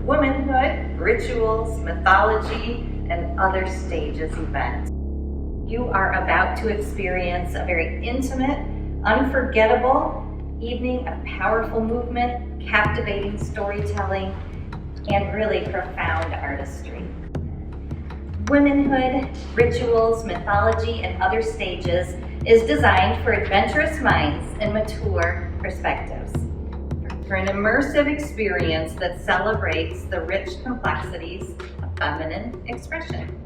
Womanhood, Rituals, Mythology, and Other Stages event. You are about to experience a very intimate, unforgettable evening of powerful movement, captivating storytelling, and really profound artistry. Womanhood, Rituals, Mythology, and Other Stages is designed for adventurous minds and mature perspectives, for an immersive experience that celebrates the rich complexities of feminine expression.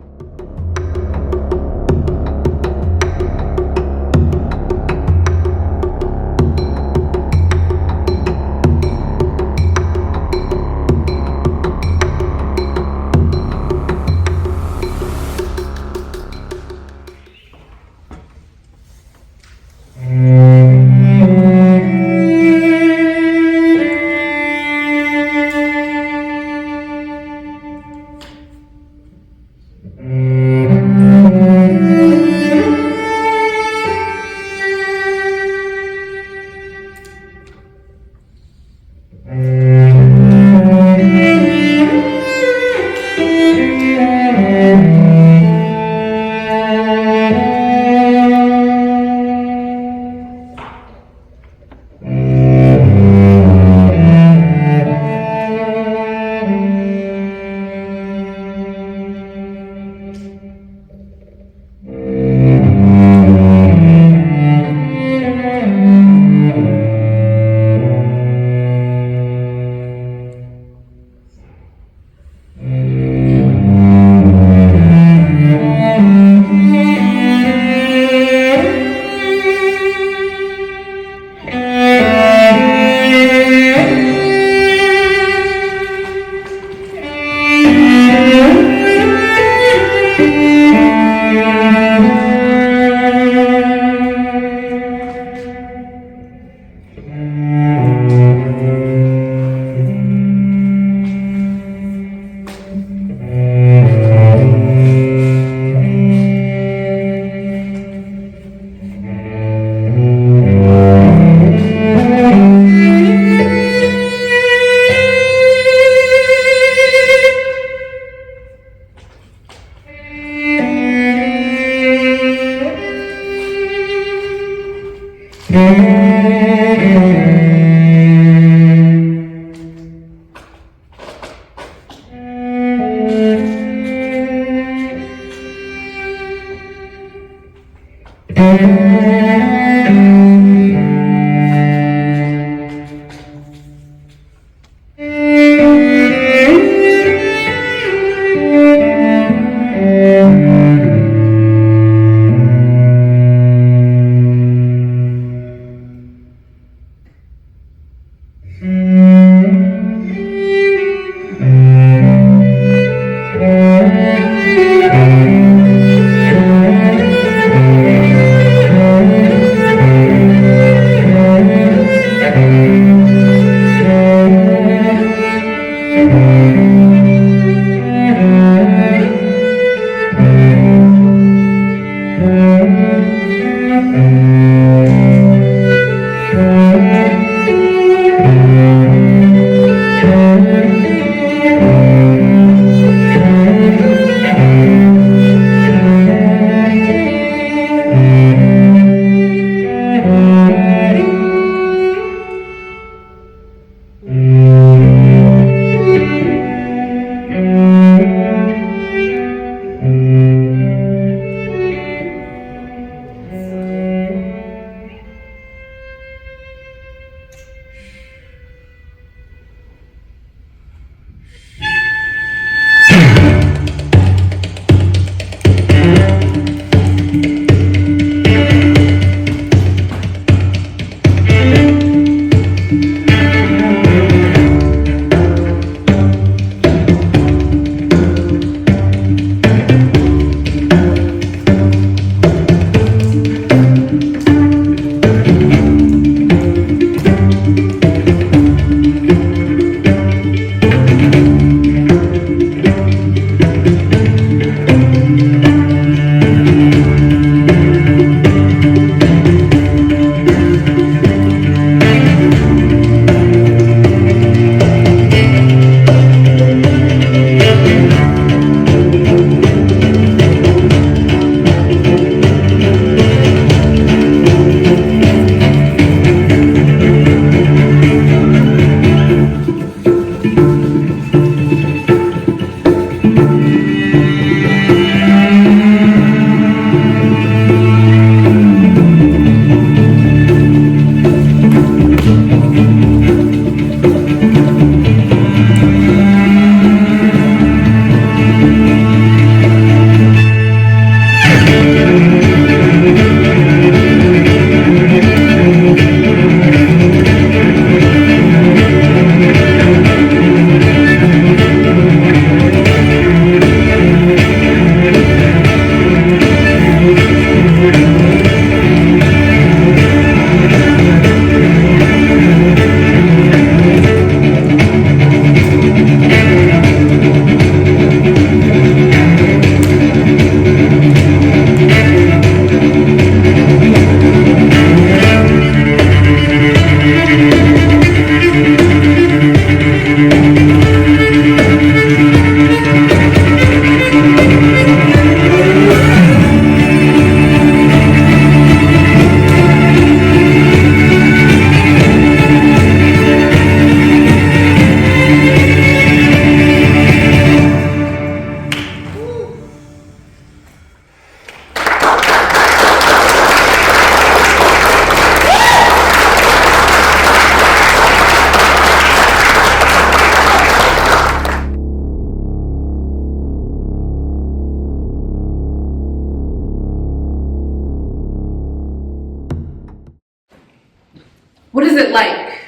What is it like?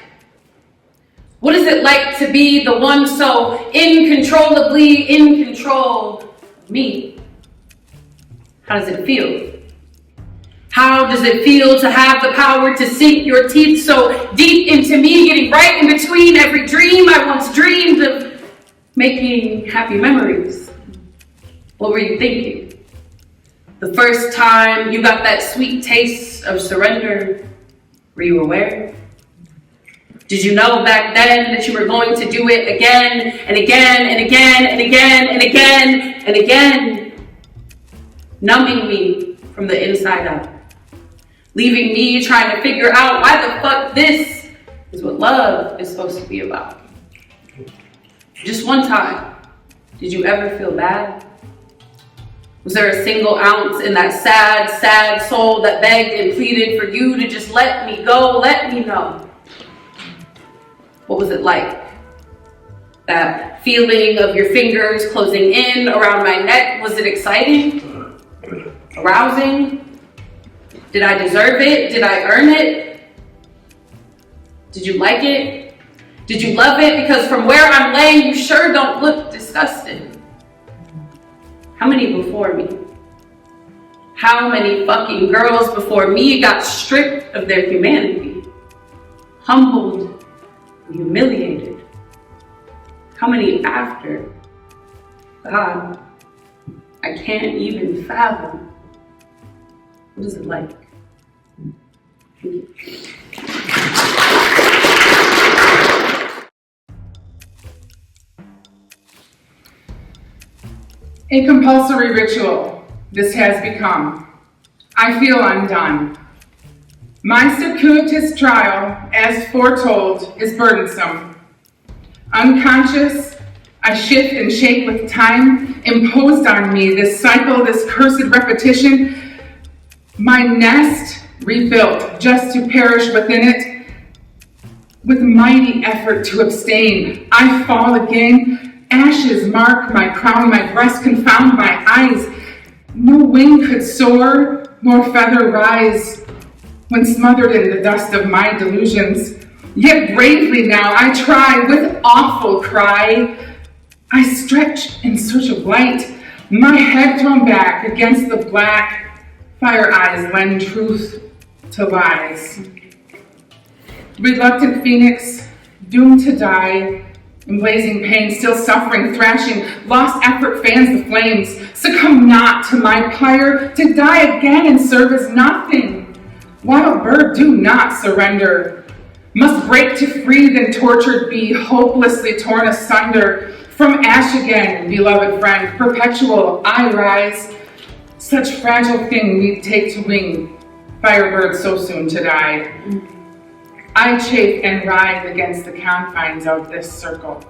What is it like to be the one so uncontrollably in control of me? How does it feel? How does it feel to have the power to sink your teeth so deep into me, getting right in between every dream I once dreamed of making happy memories? What were you thinking? The first time you got that sweet taste of surrender, were you aware? Did you know back then that you were going to do it again and again and again and again and again and again, numbing me from the inside out, leaving me trying to figure out why the fuck this is what love is supposed to be about? Just one time, did you ever feel bad? Was there a single ounce in that sad, sad soul that begged and pleaded for you to just let me go, let me know? What was it like? That feeling of your fingers closing in around my neck, was it exciting? Arousing? Did I deserve it? Did I earn it? Did you like it? Did you love it? Because from where I'm laying, you sure don't look disgusted. How many before me? How many fucking girls before me got stripped of their humanity? Humbled, humiliated? How many after? God, I can't even fathom. What is it like? Thank you. A compulsory ritual this has become. I feel undone. My circuitous trial, as foretold, is burdensome. Unconscious, I shift and shake with time imposed on me, this cycle, this cursed repetition. My nest rebuilt just to perish within it. With mighty effort to abstain, I fall again. Ashes mark my crown, my breast confound my eyes. No wing could soar, nor feather rise, when smothered in the dust of my delusions. Yet bravely now I try, with awful cry. I stretch in search of light, my head thrown back against the black. Fire eyes lend truth to lies. Reluctant phoenix, doomed to die, in blazing pain, still suffering, thrashing, lost effort fans the flames. Succumb not to my pyre, to die again and serve as nothing. Wild bird, do not surrender. Must break to free, then tortured be, hopelessly torn asunder. From ash again, beloved friend, perpetual I rise. Such fragile thing we take to wing, firebird so soon to die. I chafe and writhe against the confines of this circle.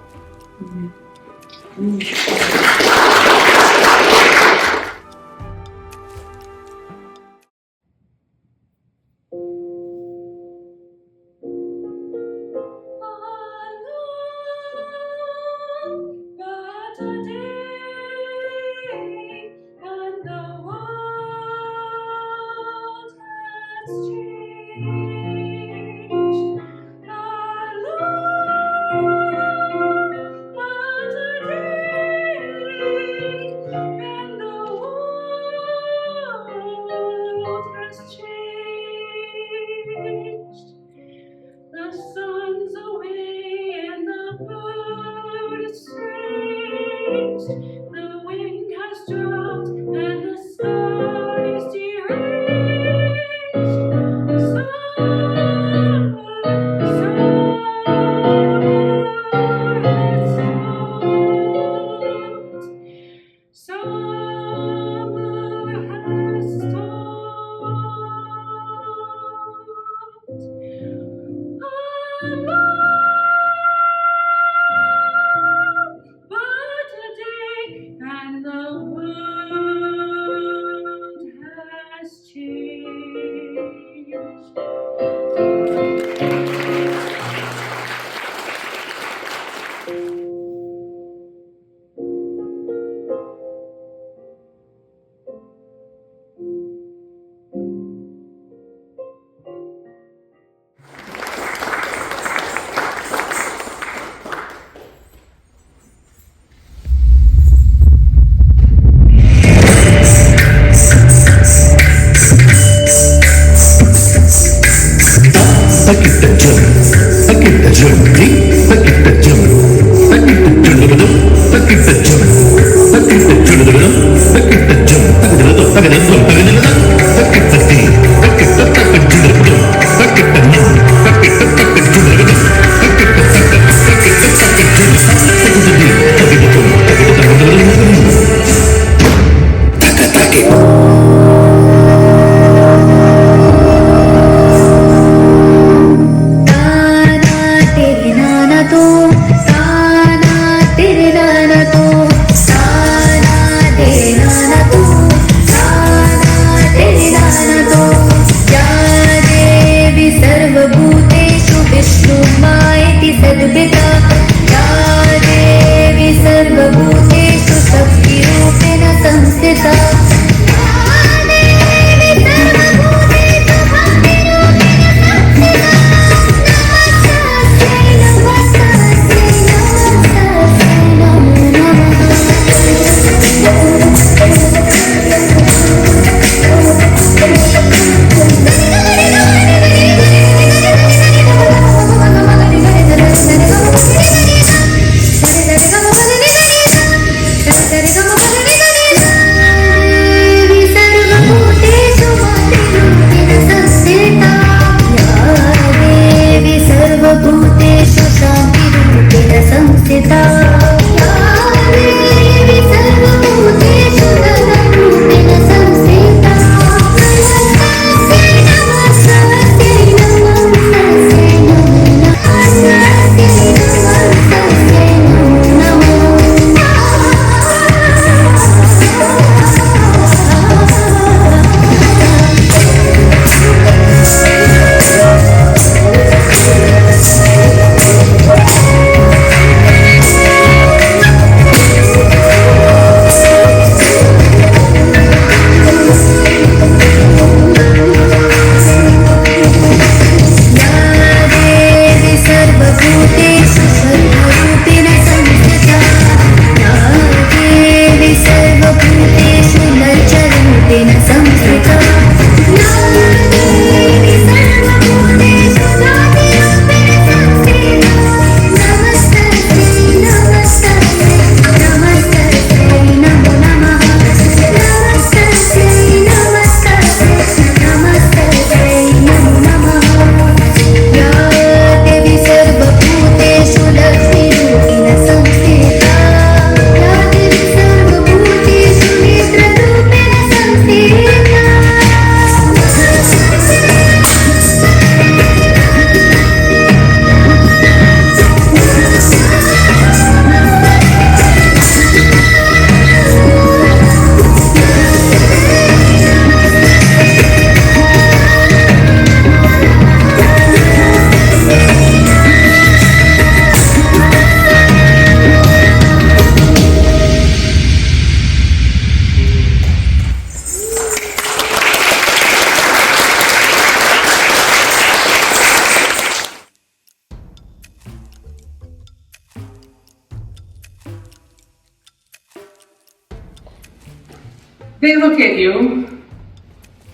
They look at you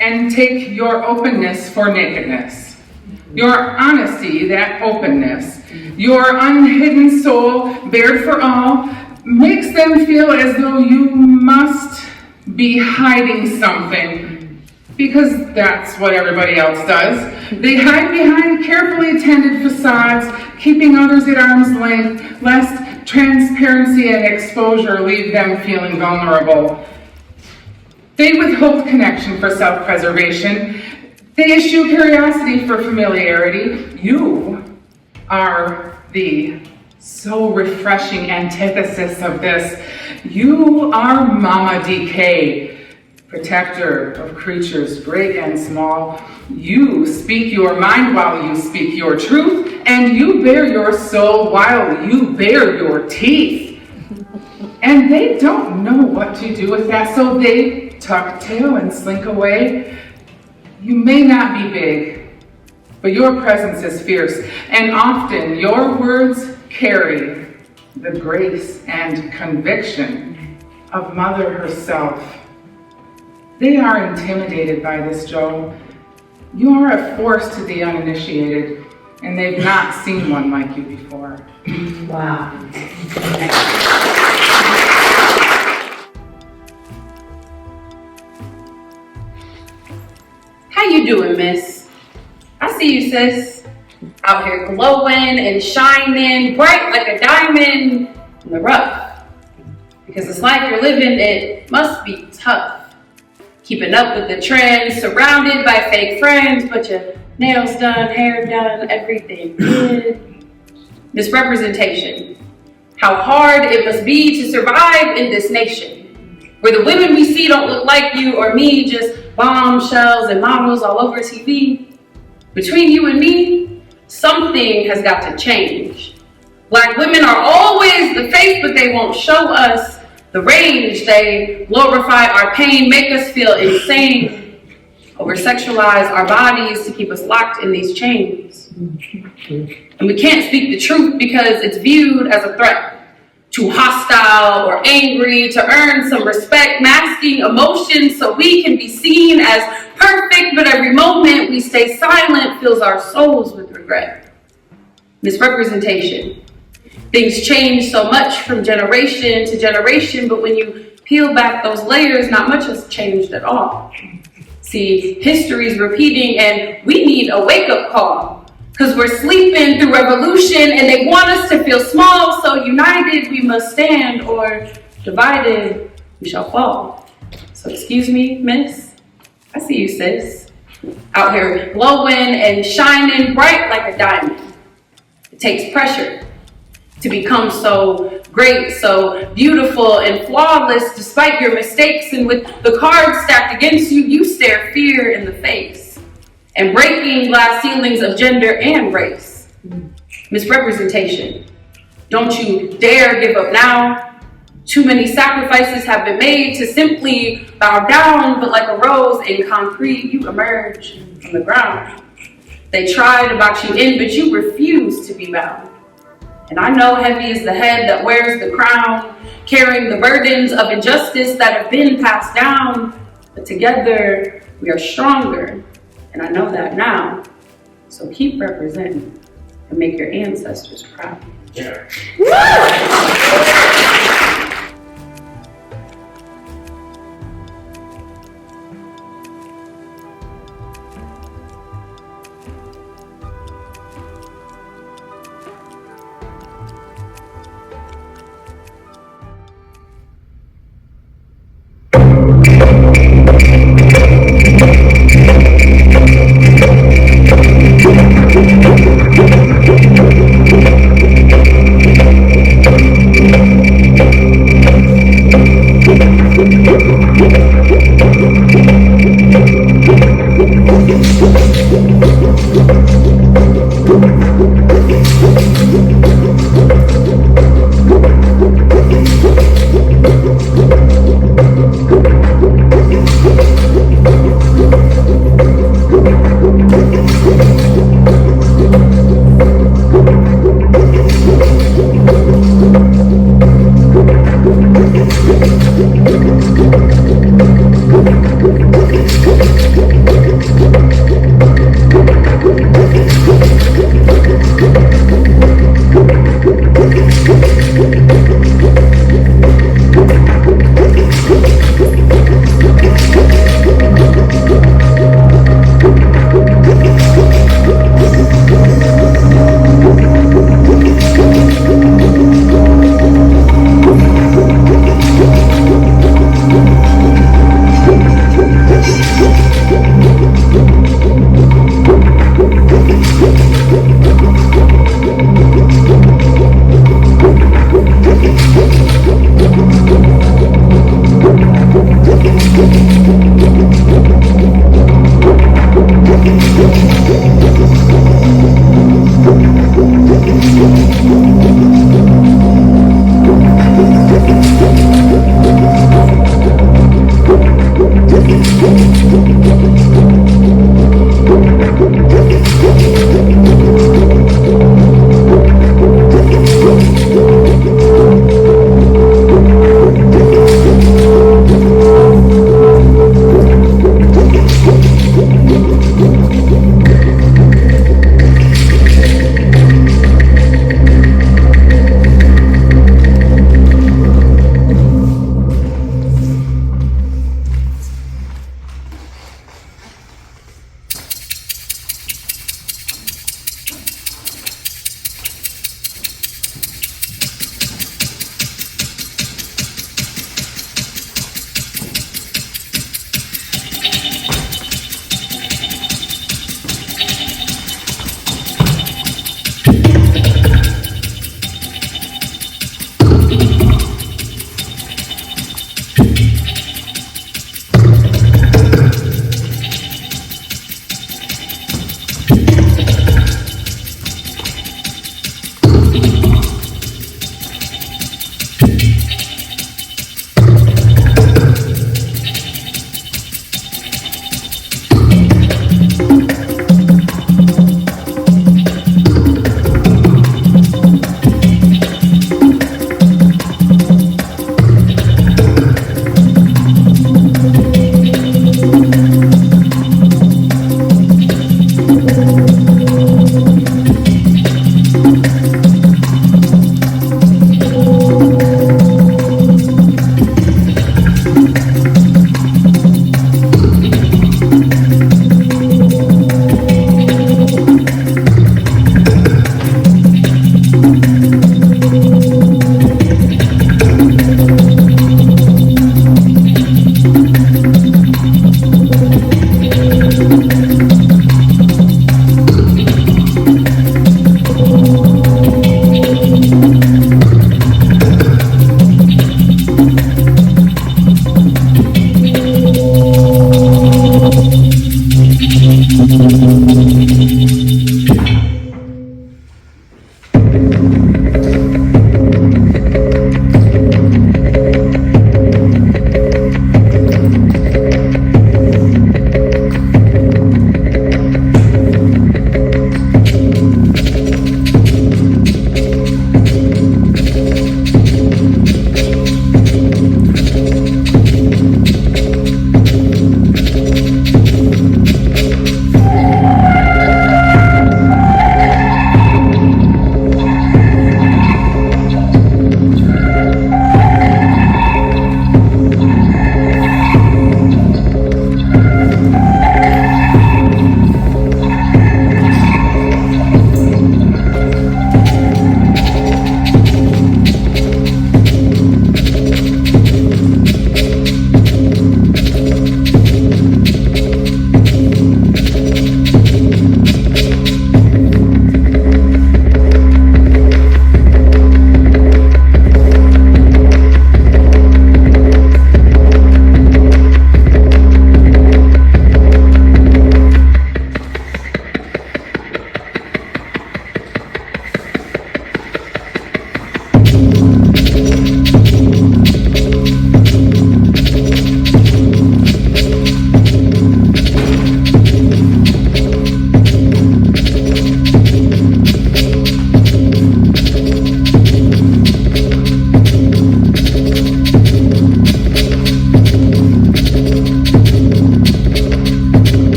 and take your openness for nakedness, your honesty, that openness, your unhidden soul bared for all, makes them feel as though you must be hiding something, because that's what everybody else does. They hide behind carefully tended facades, keeping others at arm's length, lest transparency and exposure leave them feeling vulnerable. They withhold connection for self-preservation. They eschew curiosity for familiarity. You are the so refreshing antithesis of this. You are Mama DK, protector of creatures great and small. You speak your mind while you speak your truth, and you bare your soul while you bare your teeth. And they don't know what to do with that, so they tuck tail and slink away. You may not be big, but your presence is fierce, and often your words carry the grace and conviction of Mother herself. They are intimidated by this, Joe. You are a force to the uninitiated, and they've not seen one like you before. Wow. How you doing, miss? I see you, sis. Out here glowing and shining, bright like a diamond in the rough. Because this life you're living, it must be tough. Keeping up with the trends, surrounded by fake friends, but your nails done, hair done, everything good. Misrepresentation. How hard it must be to survive in this nation, where the women we see don't look like you or me, just bombshells and models all over TV. Between you and me, something has got to change. Black women are always the face, but they won't show us the range. They glorify our pain, make us feel insane, over-sexualize our bodies to keep us locked in these chains. And we can't speak the truth because it's viewed as a threat. Too hostile or angry to earn some respect, masking emotions so we can be seen as perfect, but every moment we stay silent fills our souls with regret. Misrepresentation. Things change so much from generation to generation, but when you peel back those layers, not much has changed at all. See, history's repeating and we need a wake-up call. Because we're sleeping through revolution and they want us to feel small, so united we must stand, or divided we shall fall. So excuse me, miss, I see you, sis. Out here glowing and shining bright like a diamond. It takes pressure to become so great, so beautiful and flawless despite your mistakes, and with the cards stacked against you, you stare fear in the face. And breaking glass ceilings of gender and race. Misrepresentation. Don't you dare give up now. Too many sacrifices have been made to simply bow down, but like a rose in concrete, you emerge from the ground. They try to box you in, but you refuse to be bound. And I know heavy is the head that wears the crown, carrying the burdens of injustice that have been passed down. But together, we are stronger. And I know that now, so keep representing and make your ancestors proud. Yeah.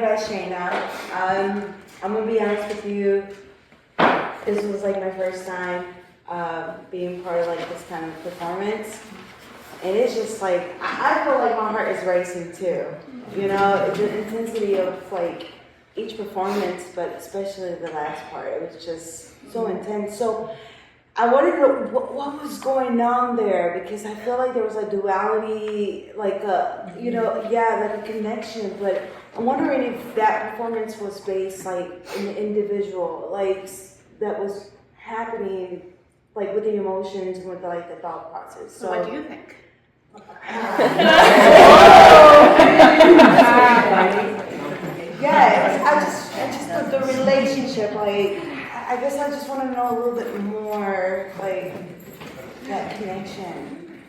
by Shayna. I'm gonna be honest with you. This was like my first time being part of like this kind of performance, and it's just like I feel like my heart is racing too. You know, the intensity of like each performance, but especially the last part, it was just so intense. So I wanted to know what was going on there, because I feel like there was a duality, like a, you know, like a connection, but I'm wondering if that performance was based like in the individual, like that was happening like with the emotions and with like the thought process. So what do you think? Yeah, I just the relationship, like, I guess I just want to know a little bit more, like, that connection.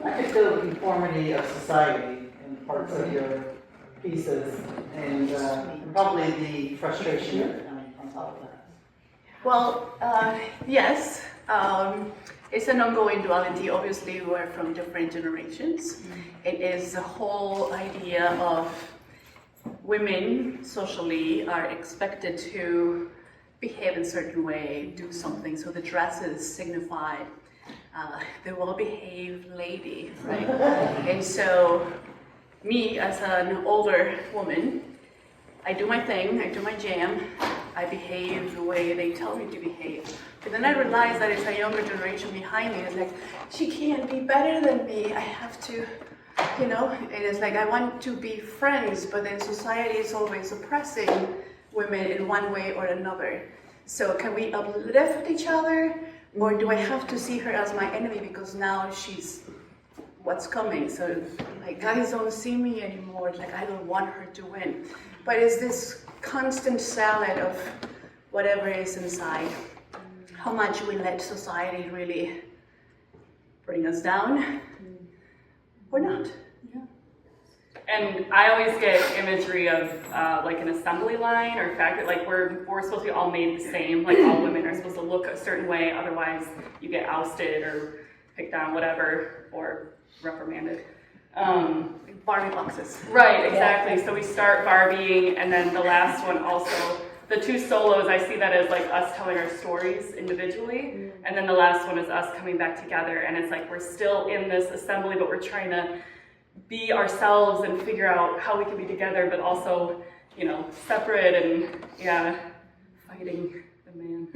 I could feel the conformity of society in parts of your pieces, and probably the frustration on top of that. Well, yes. It's an ongoing duality. Obviously, we're from different generations. It is the whole idea of women socially are expected to behave in a certain way, do something. So the dresses signify the well-behaved lady, right? And so me as an older woman, I do my thing, I do my jam, I behave the way they tell me to behave. But then I realize that it's a younger generation behind me. It's like, she can't be better than me. I have to, you know, it is like I want to be friends, but then society is always oppressing women in one way or another. So can we uplift each other, or do I have to see her as my enemy because now she's what's coming? So like guys don't see me anymore. Like I don't want her to win. But it's this constant salad of whatever is inside. How much we let society really bring us down, or not. And I always get imagery of like an assembly line or factory, like we're supposed to be all made the same, like all women are supposed to look a certain way, otherwise you get ousted or picked on, whatever, or reprimanded. Barbie boxes. Right, exactly. So we start Barbieing, and then the last one also, the two solos, I see that as like us telling our stories individually, and then the last one is us coming back together, and it's like we're still in this assembly, but we're trying to be ourselves and figure out how we can be together, but also, you know, separate and, yeah, fighting the man.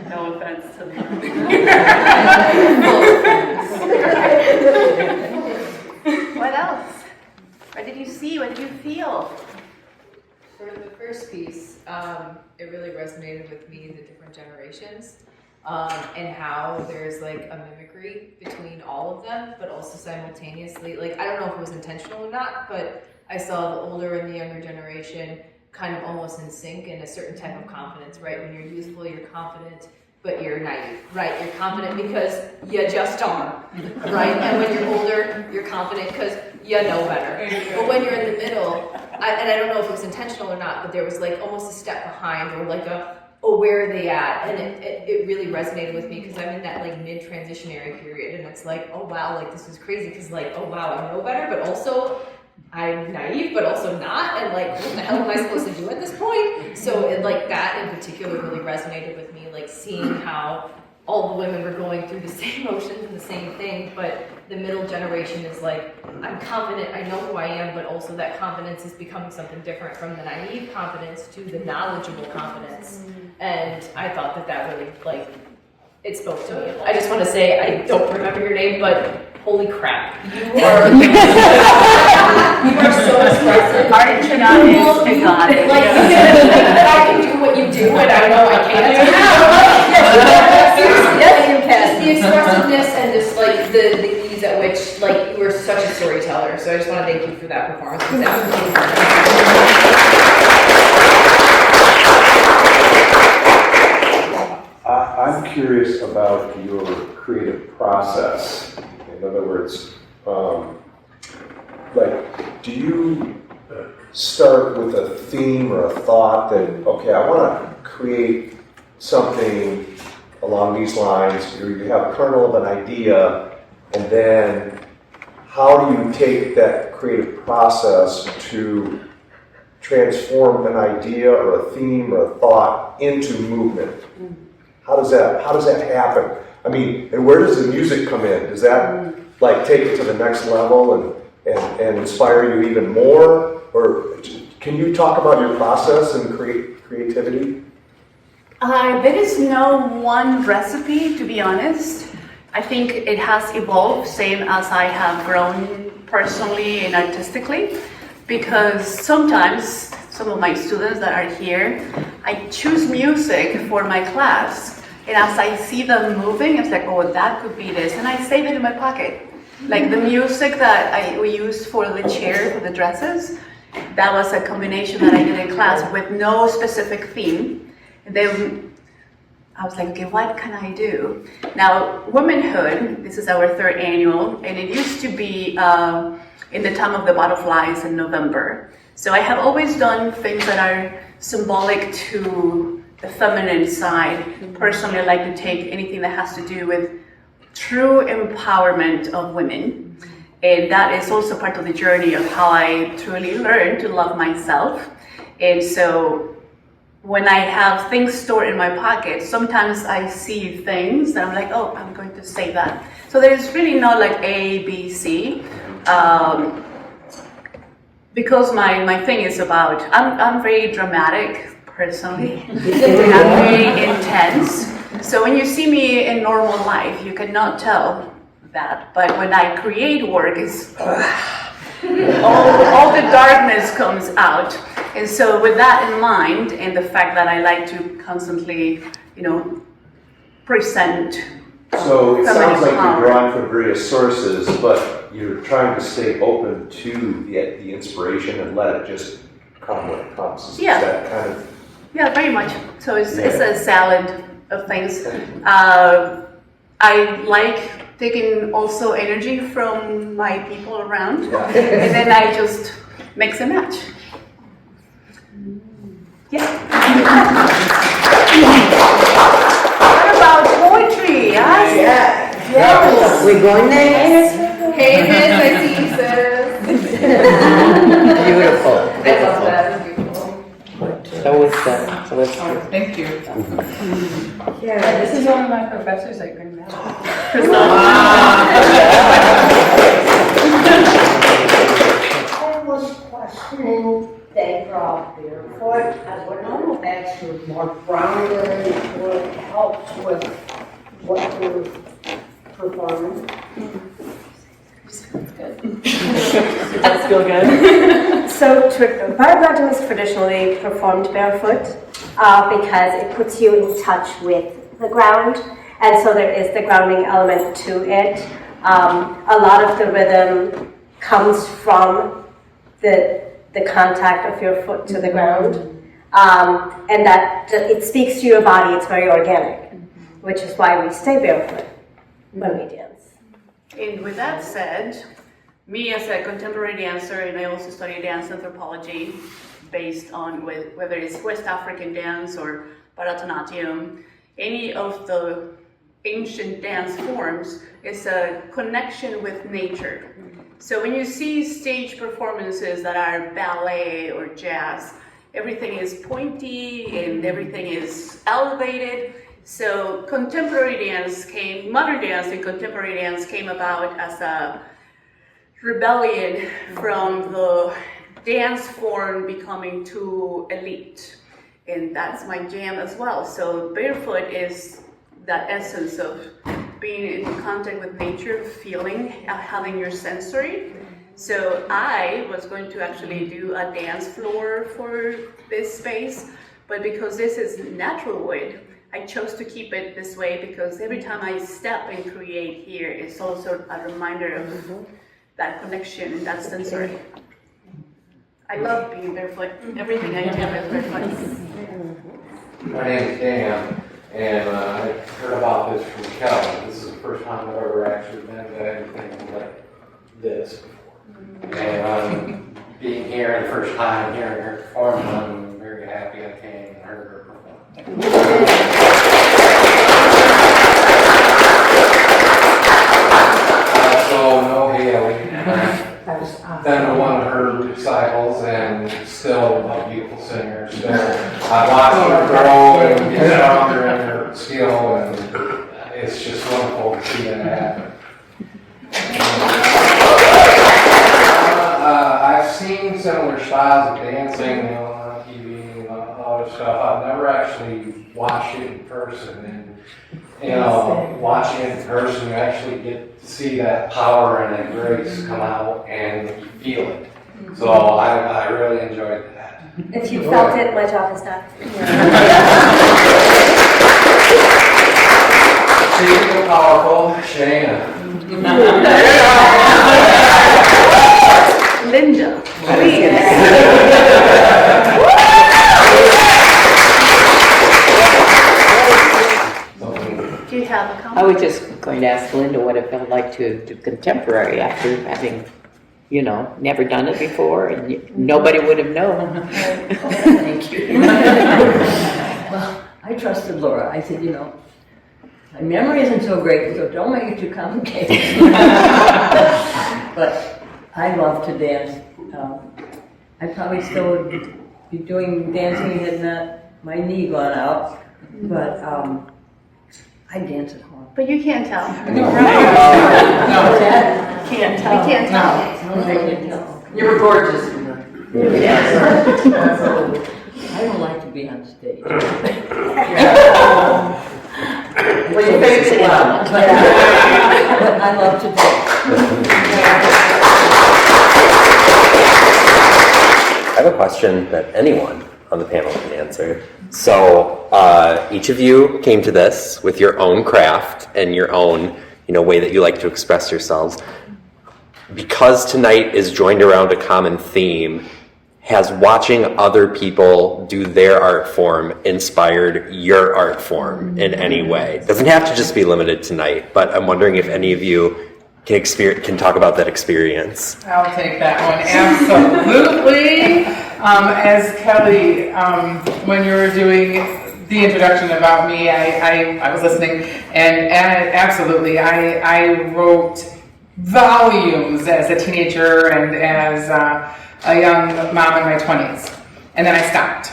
No offense to them. What else? What did you see? What did you feel? For the first piece, it really resonated with me, the different generations, and how there's like a mimicry between all of them, but also simultaneously, like, I don't know if it was intentional or not, but I saw the older and the younger generation kind of almost in sync in a certain type of confidence, right? When you're youthful, you're confident, but you're naive, right? You're confident because you just are, right? And when you're older, you're confident because you know better. But when you're in the middle, and I don't know if it was intentional or not, but there was like almost a step behind, or like oh, where are they at? And it really resonated with me because I'm in that like mid-transitionary period, and it's like, oh wow, like this is crazy because like, oh wow, I know better, but also I'm naive, but also not, and like, what the hell am I supposed to do at this point? So it, like, that in particular really resonated with me, like seeing how all the women were going through the same emotions and the same thing, but the middle generation is like, I'm confident, I know who I am, but also that confidence is becoming something different from the naive confidence to the knowledgeable confidence. And I thought that really, like, it spoke to me. I just want to say, I don't remember your name, but holy crap, you are so expressive. Armenta is a goddess. Like, you didn't think that I can do what you do, and I know I can't. Seriously, yes, you can. Just the expressiveness and just like the ease at which, like, you were such a storyteller. So I just want to thank you for that performance. It was absolutely I'm curious about your creative process. In other words, like, do you start with a theme or a thought that, okay, I want to create something along these lines, or you have a kernel of an idea, and then how do you take that creative process to transform an idea or a theme or a thought into movement? How does that happen? I mean, and where does the music come in? Does that like take it to the next level and inspire you even more? Or can you talk about your process and creativity? There is no one recipe, to be honest. I think it has evolved, same as I have grown personally and artistically, because sometimes some of my students that are here, I choose music for my class, and as I see them moving, it's like, oh, that could be this, and I save it in my pocket. Like the music that we used for the chair, for the dresses, that was a combination that I did in class with no specific theme. And then I was like, okay, what can I do? Now, Womanhood, this is our 3rd annual, and it used to be in the time of the butterflies in November. So I have always done things that are symbolic to the feminine side. Personally, I like to take anything that has to do with true empowerment of women. And that is also part of the journey of how I truly learned to love myself. And so when I have things stored in my pocket, sometimes I see things that I'm like, oh, I'm going to say that. So there's really not like A, B, C. Because my thing is about, I'm very dramatic personally. I'm very intense. So when you see me in normal life, you cannot tell that. But when I create work, it's all the darkness comes out. And so with that in mind, and the fact that I like to constantly, present. So it sounds like you're drawing from various sources, but you're trying to stay open to the inspiration and let it just come when it comes. Yeah. Is that kind of... Yeah, very much. So it's a salad of things. I like taking also energy from my people around, and then I just mix and match. Yeah. What about poetry? Yes. We're going next. Hey, Miss, I see you, sis. Beautiful. I love that. It's beautiful. So let's Thank you. Yeah. This is one of my professors at Green Mountain. I was questioning that drop barefoot. I would know if that's sort of more grounded or it helps with what you're performing. That's feel good. So Bharatanatyam is traditionally performed barefoot because it puts you in touch with the ground, and so there is the grounding element to it. A lot of the rhythm comes from the contact of your foot to the ground, and that it speaks to your body. It's very organic, which is why we stay barefoot when we dance. And with that said, me as a contemporary dancer, and I also study dance anthropology based on whether it's West African dance or Bharatanatyam, any of the ancient dance forms is a connection with nature. So when you see stage performances that are ballet or jazz, everything is pointy and everything is elevated. So contemporary dance modern dance and contemporary dance came about as a rebellion from the dance form becoming too elite. And that's my jam as well. So barefoot is that essence of being in contact with nature, feeling, having your sensory. So I was going to actually do a dance floor for this space, but because this is natural wood, I chose to keep it this way because every time I step and create here, it's also a reminder of that connection and that sensory. I love being barefoot. Everything I do is barefoot. My name is Dan, and I heard about this from Kelly. This is the first time I've ever actually been to anything like this before. And being here the first time hearing her perform, I'm very happy I came and heard her perform. So no hailing. still a beautiful singer. Still, I watch her grow and get stronger in her skill, and it's just wonderful to see that happen. I've seen similar styles of dancing, on TV and other stuff. I've never actually watched it in person, and watching it in person, you actually get to see that power and that grace come out, and you feel it. So I really enjoyed that. If you felt it, my job is done. She's so powerful, Shayna. Linda, please. Do you have a comment? I was just going to ask Linda what it felt like to do contemporary after having, never done it before, and nobody would have known. Thank you. Well, I trusted Laura. I said, my memory isn't so great, so don't make it too complicated. But I love to dance. I probably still would be doing dancing had not my knee gone out, but I dance at home. But you can't tell. No. Can't tell. We can't tell. I can tell. You were gorgeous. Yes. I don't like to be on stage. Well, you think it well. But I love to dance. I have a question that anyone on the panel can answer. So each of you came to this with your own craft and your own, way that you like to express yourselves. Because tonight is joined around a common theme, has watching other people do their art form inspired your art form in any way? It doesn't have to just be limited tonight, but I'm wondering if any of you can talk about that experience. I'll take that one, absolutely. As Kelly, when you were doing the introduction about me, I was listening, and absolutely, I wrote volumes as a teenager and as a young mom in my 20s, and then I stopped.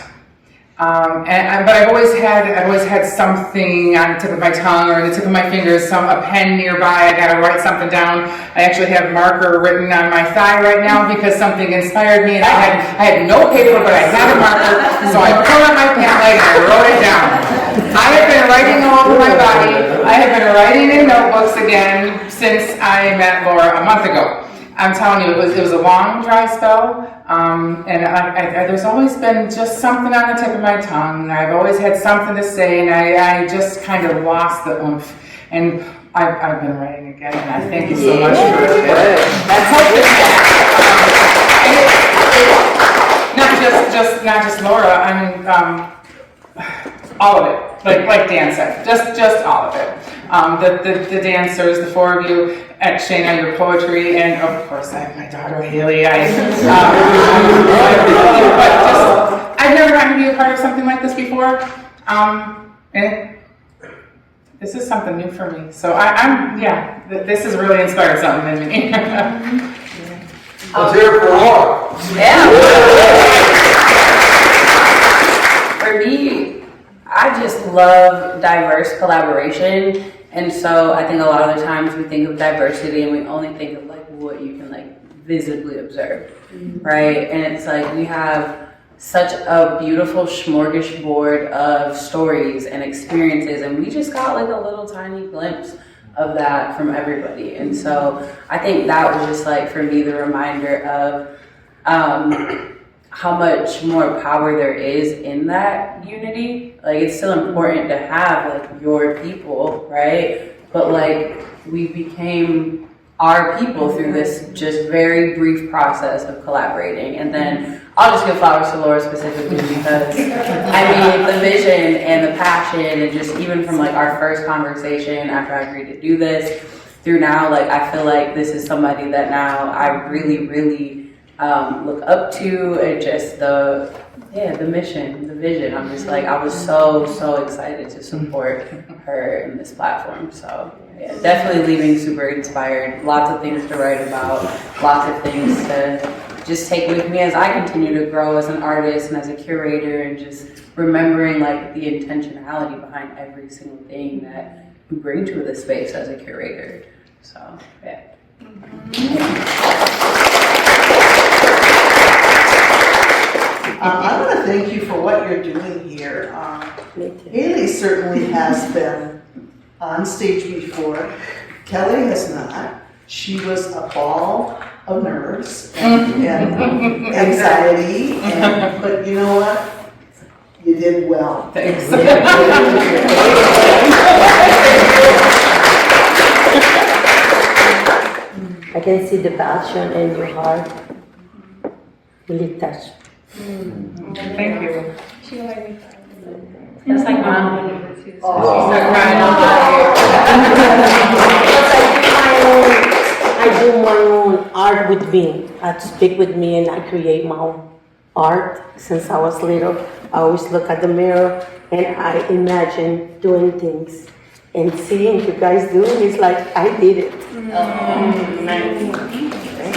But I've always had something on the tip of my tongue or on the tip of my fingers, a pen nearby. I gotta write something down. I actually have marker written on my thigh right now because something inspired me, and I had no paper, but I had a marker, so I pulled out my pen leg and I wrote it down. I have been writing all over my body. I have been writing in notebooks again since I met Laura a month ago. I'm telling you, it was a long, dry spell, and there's always been just something on the tip of my tongue. I've always had something to say, and I just kind of lost the oomph. And I've been writing again, and I thank you so much for it. Not just Laura. I mean, all of it, like Dan said, just all of it. The dancers, the four of you, at Shayna, your poetry, and of course I have my daughter Haley. But I've never gotten to be a part of something like this before, and this is something new for me. So this has really inspired something in me. Let's hear it for Laura. For me, I just love diverse collaboration, and so I think a lot of the times we think of diversity and we only think of like what you can like visibly observe, right? And it's like we have such a beautiful smorgasbord of stories and experiences, and we just got like a little tiny glimpse of that from everybody. And so I think that was just like for me the reminder of how much more power there is in that unity. Like it's still important to have like your people, right? But like we became our people through this just very brief process of collaborating. And then I'll just give flowers to Laura specifically because I mean the vision and the passion, and just even from like our first conversation after I agreed to do this through now, like I feel like this is somebody that now I really look up to, and just the mission, the vision. I'm just like, I was so excited to support her in this platform. So yeah, definitely leaving super inspired. Lots of things to write about, lots of things to just take with me as I continue to grow as an artist and as a curator, and just remembering like the intentionality behind every single thing that we bring to the space as a curator. So, yeah. I want to thank you for what you're doing here. Haley certainly has been on stage before. Kelly has not. She was a ball of nerves and anxiety, but you know what? You did well. Thanks. I can see the passion in your heart. Really touched. Thank you. That's like mom. She's not crying I do my own art with me. I speak with me and I create my own art. Since I was little, I always look at the mirror and I imagine doing things. And seeing you guys doing is like, I did it.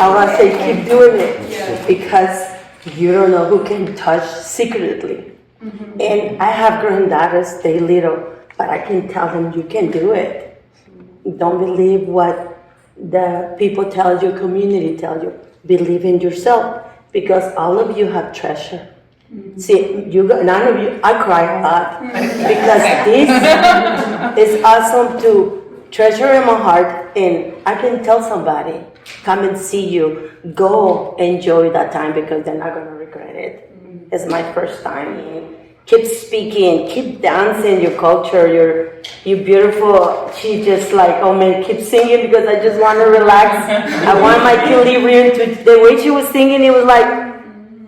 I want to say, keep doing it because you don't know who can touch secretly. And I have granddaughters, they little, but I can tell them you can do it. Don't believe what the people tell you, community tell you. Believe in yourself because all of you have treasure. See, none of you, I cry a lot because this is awesome to treasure in my heart, and I can tell somebody, come and see you, go enjoy that time because they're not going to regret it. It's my first time. Keep speaking, keep dancing your culture, you're beautiful. She just like, oh man, keep singing because I just want to relax. I want my equilibrium to, the way she was singing, it was like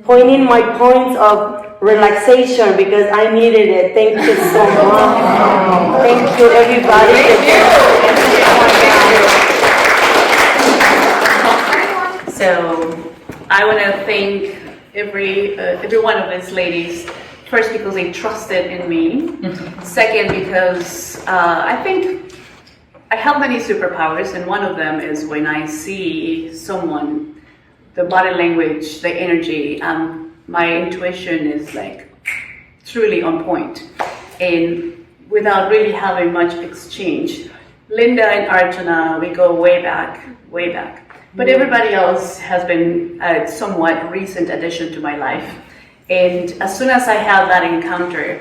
pointing my points of relaxation because I needed it. Thank you so much. Thank you everybody. So I want to thank every one of these ladies. First, because they trusted in me. Second, because I think I have many superpowers, and one of them is when I see someone, the body language, the energy, my intuition is like truly on point, and without really having much exchange. Linda and Archana, we go way back, way back. But everybody else has been a somewhat recent addition to my life. And as soon as I have that encounter,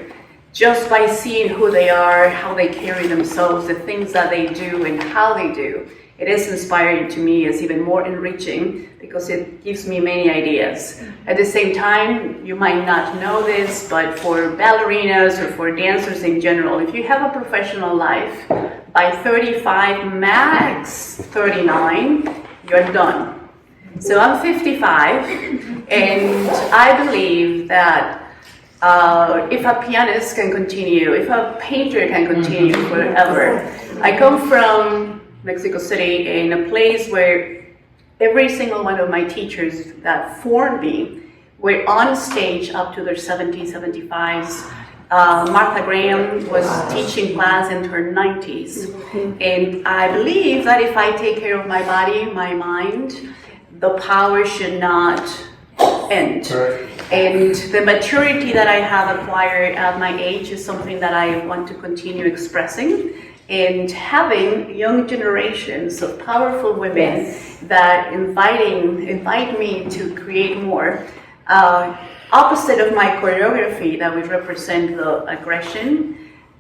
just by seeing who they are, how they carry themselves, the things that they do and how they do, it is inspiring to me. It's even more enriching because it gives me many ideas. At the same time, you might not know this, but for ballerinas or for dancers in general, if you have a professional life, by 35, max 39, you're done. So I'm 55, and I believe that if a pianist can continue, if a painter can continue forever. I come from Mexico City, in a place where every single one of my teachers that formed me were on stage up to their 70s, 75s. Martha Graham was teaching class in her 90s. And I believe that if I take care of my body, my mind, the power should not end. And the maturity that I have acquired at my age is something that I want to continue expressing. And having young generations of powerful women that invite me to create more. Opposite of my choreography that would represent the aggression,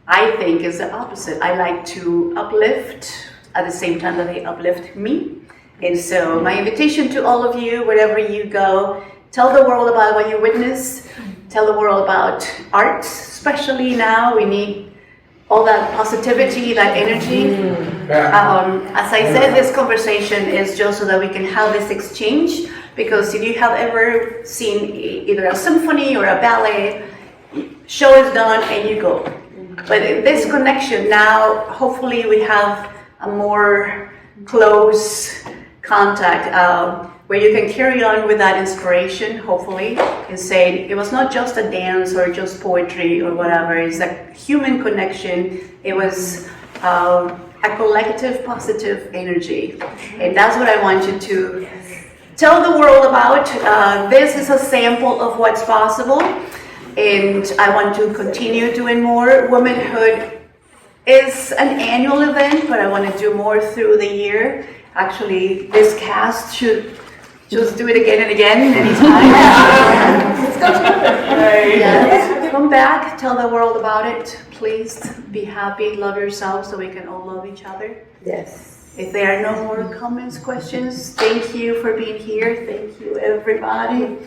I think is the opposite. I like to uplift at the same time that they uplift me. And so my invitation to all of you, wherever you go, tell the world about what you witnessed, tell the world about art, especially now. We need all that positivity, that energy. As I said, this conversation is just so that we can have this exchange, because if you have ever seen either a symphony or a ballet, show is done and you go. But this connection now, hopefully we have a more close contact where you can carry on with that inspiration, hopefully, and say it was not just a dance or just poetry or whatever. It's a human connection. It was a collective positive energy, and that's what I want you to tell the world about. This is a sample of what's possible, and I want to continue doing more. Womanhood is an annual event, but I want to do more through the year. Actually, this cast should just do it again and again, anytime. Let's go yes. Come back, tell the world about it. Please be happy, love yourself, so we can all love each other. Yes. If there are no more comments, questions, thank you for being here. Thank you, everybody.